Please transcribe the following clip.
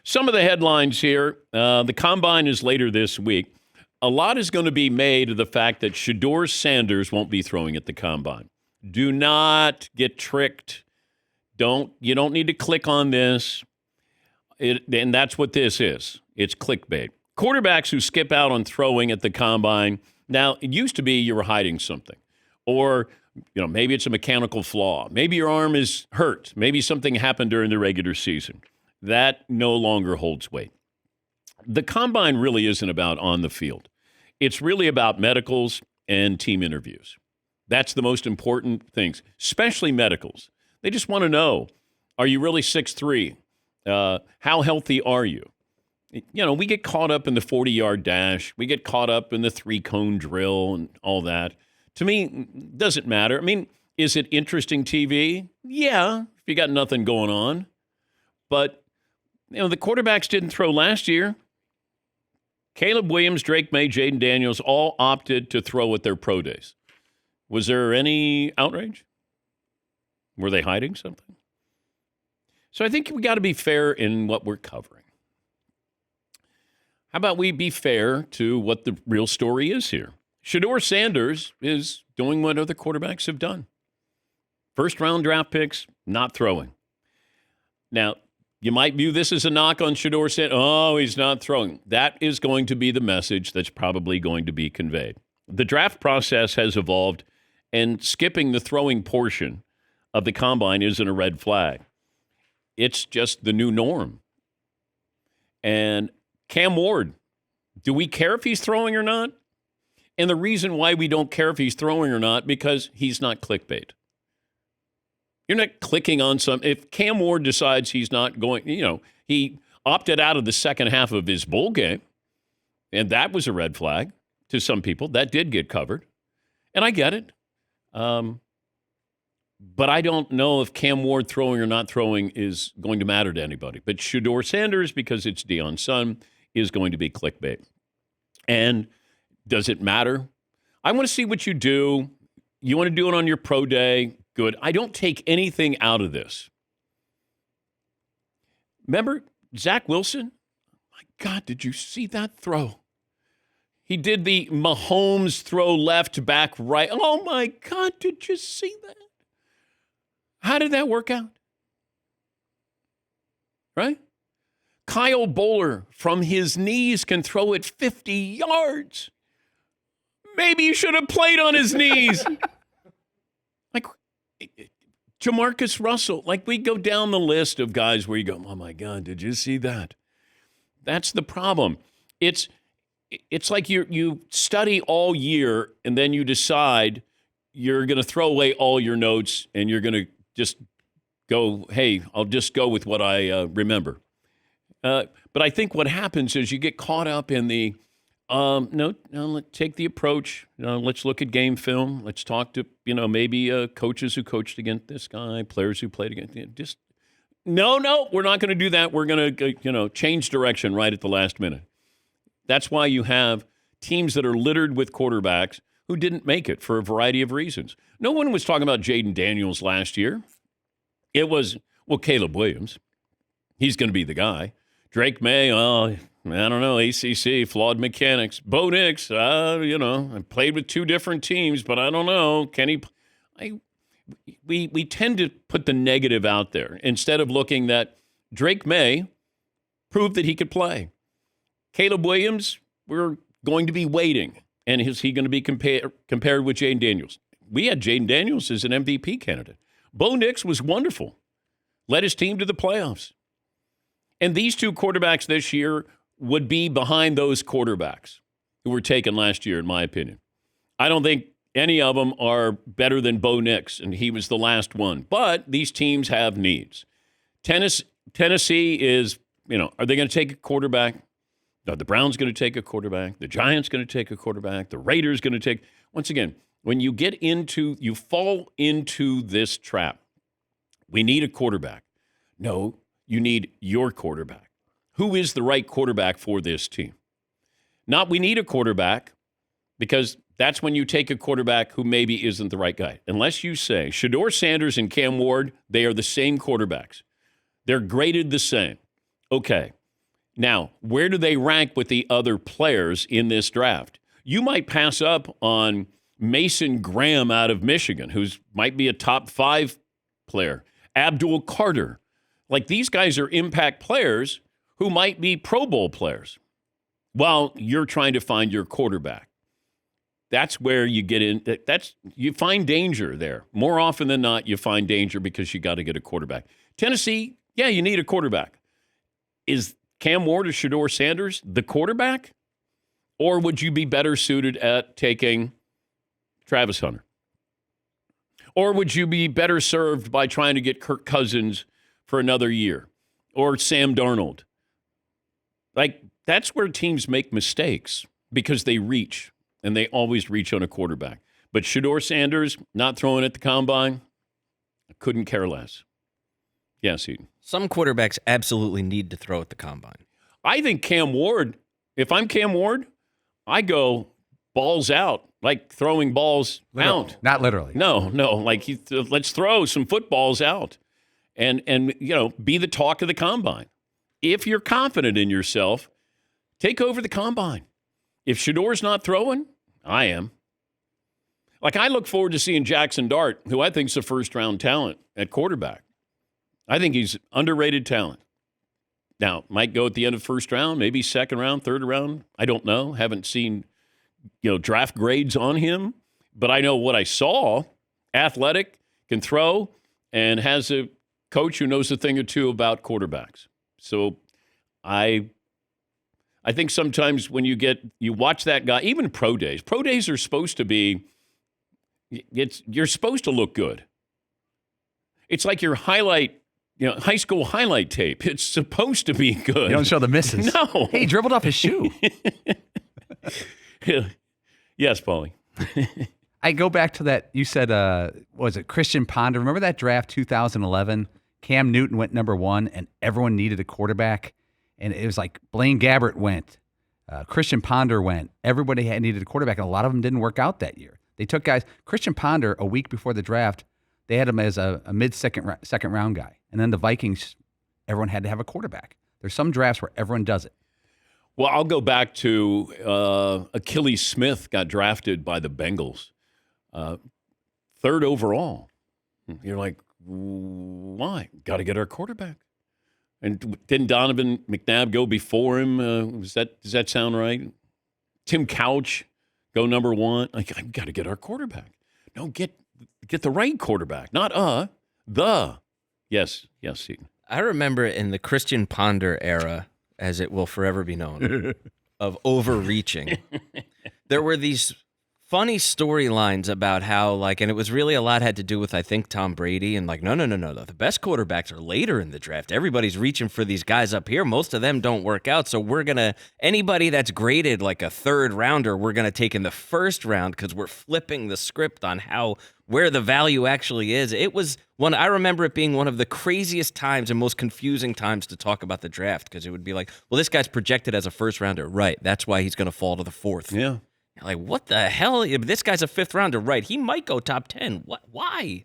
Some of the headlines here. The Combine is later this week. A lot is going to be made of the fact that Shedeur Sanders won't be throwing at the Combine. Do not get tricked. You don't need to click on this. And that's what this is. It's clickbait. Quarterbacks who skip out on throwing at the Combine. Now, it used to be you were hiding something. Or, maybe it's a mechanical flaw. Maybe your arm is hurt. Maybe something happened during the regular season. That no longer holds weight. The Combine really isn't about on the field. It's really about medicals and team interviews. That's the most important things, especially medicals. They just want to know, are you really 6'3"? How healthy are you? We get caught up in the 40-yard dash. We get caught up in the 3-cone drill and all that. To me, it doesn't matter. I mean, is it interesting TV? Yeah, if you got nothing going on. But, the quarterbacks didn't throw last year. Caleb Williams, Drake May, Jaden Daniels all opted to throw at their pro days. Was there any outrage? Were they hiding something? So I think we got to be fair in what we're covering. How about we be fair to what the real story is here? Shedeur Sanders is doing what other quarterbacks have done. First-round draft picks, not throwing. Now, you might view this as a knock on Shedeur Sanders. Oh, he's not throwing. That is going to be the message that's probably going to be conveyed. The draft process has evolved, and skipping the throwing portion of the Combine isn't a red flag. It's just the new norm. And Cam Ward, do we care if he's throwing or not? And the reason why we don't care if he's throwing or not, because he's not clickbait. You're not clicking on some. If Cam Ward decides he's not going, he opted out of the second half of his bowl game, and that was a red flag to some people. That did get covered. And I get it. But I don't know if Cam Ward throwing or not throwing is going to matter to anybody. But Shedeur Sanders, because it's Deion's son, is going to be clickbait. And does it matter? I want to see what you do. You want to do it on your pro day? Good. I don't take anything out of this. Remember Zach Wilson? My God, did you see that throw? He did the Mahomes throw left, back, right. Oh, my God, did you see that? How did that work out? Right? Kyle Bowler from his knees can throw it 50 yards. Maybe he should have played on his knees. Like Jamarcus Russell. Like we go down the list of guys where you go, oh, my God, did you see that? That's the problem. It's like you study all year and then you decide you're going to throw away all your notes and you're going to just go, hey, I'll just go with what I remember. But I think what happens is you get caught up in the, no, let's take the approach. Let's look at game film. Let's talk to, maybe coaches who coached against this guy, players who played against just no, we're not going to do that. We're going to, change direction right at the last minute. That's why you have teams that are littered with quarterbacks who didn't make it for a variety of reasons. No one was talking about Jaden Daniels last year. It was, Caleb Williams. He's going to be the guy. Drake May, I don't know, ACC, flawed mechanics. Bo Nix, I played with two different teams, but I don't know. We tend to put the negative out there instead of looking that Drake May proved that he could play. Caleb Williams, we're going to be waiting. And is he going to be compared with Jaden Daniels? We had Jaden Daniels as an MVP candidate. Bo Nix was wonderful. Led his team to the playoffs. And these two quarterbacks this year would be behind those quarterbacks who were taken last year, in my opinion. I don't think any of them are better than Bo Nix, and he was the last one. But these teams have needs. Tennessee is, are they going to take a quarterback? The Browns going to take a quarterback. The Giants going to take a quarterback. The Raiders going to take. Once again, when you fall into this trap, we need a quarterback. No, you need your quarterback. Who is the right quarterback for this team? Not we need a quarterback, because that's when you take a quarterback who maybe isn't the right guy. Unless you say Shedeur Sanders and Cam Ward, they are the same quarterbacks. They're graded the same. Okay. Now, where do they rank with the other players in this draft? You might pass up on Mason Graham out of Michigan, who might be a top 5 player. Abdul Carter. Like, these guys are impact players who might be Pro Bowl players while you're trying to find your quarterback. That's where you get in. You find danger there. More often than not, you find danger because you got to get a quarterback. Tennessee, yeah, you need a quarterback. Is Cam Ward or Shedeur Sanders the quarterback? Or would you be better suited at taking Travis Hunter? Or would you be better served by trying to get Kirk Cousins for another year? Or Sam Darnold? Like, that's where teams make mistakes because they reach, and they always reach on a quarterback. But Shedeur Sanders, not throwing at the combine, I couldn't care less. Yes, Eden. Some quarterbacks absolutely need to throw at the combine. I think Cam Ward, if I'm Cam Ward, I go balls out, like throwing balls out. Not literally. No, like let's throw some footballs out and be the talk of the combine. If you're confident in yourself, take over the combine. If Shedeur's not throwing, I am. Like, I look forward to seeing Jackson Dart, who I think is a first-round talent at quarterback. I think he's underrated talent. Now, might go at the end of first round, maybe second round, third round. I don't know. Haven't seen, draft grades on him. But I know what I saw. Athletic, can throw, and has a coach who knows a thing or two about quarterbacks. So I think sometimes when you watch that guy, even pro days are supposed to be, you're supposed to look good. It's like your high school highlight tape. It's supposed to be good. You don't show the misses. No. Hey, he dribbled off his shoe. Yes, Paulie. I go back to that. You said, what was it, Christian Ponder? Remember that draft 2011? Cam Newton went number 1, and everyone needed a quarterback. And it was like Blaine Gabbert went. Christian Ponder went. Everybody needed a quarterback, and a lot of them didn't work out that year. They took guys. Christian Ponder, a week before the draft, they had him as a second round guy. And then the Vikings, everyone had to have a quarterback. There's some drafts where everyone does it. Well, I'll go back to Achilles Smith got drafted by the Bengals, 3rd overall. You're like, why? Got to get our quarterback. And didn't Donovan McNabb go before him? Does that sound right? Tim Couch go number 1. Like, I got to get our quarterback. No, get the right quarterback, not the. Yes, Seton. I remember in the Christian Ponder era, as it will forever be known, of overreaching, there were these funny storylines about how, and it was really a lot had to do with, I think, Tom Brady, and no. The best quarterbacks are later in the draft. Everybody's reaching for these guys up here. Most of them don't work out, so anybody that's graded like a 3rd rounder, we're going to take in the 1st round because we're flipping the script on where the value actually is. I remember it being one of the craziest times and most confusing times to talk about the draft because it would be like, well, this guy's projected as a 1st rounder. Right. That's why he's going to fall to the 4th. Yeah. Like, what the hell? This guy's a 5th rounder. Right. He might go top 10. What? Why?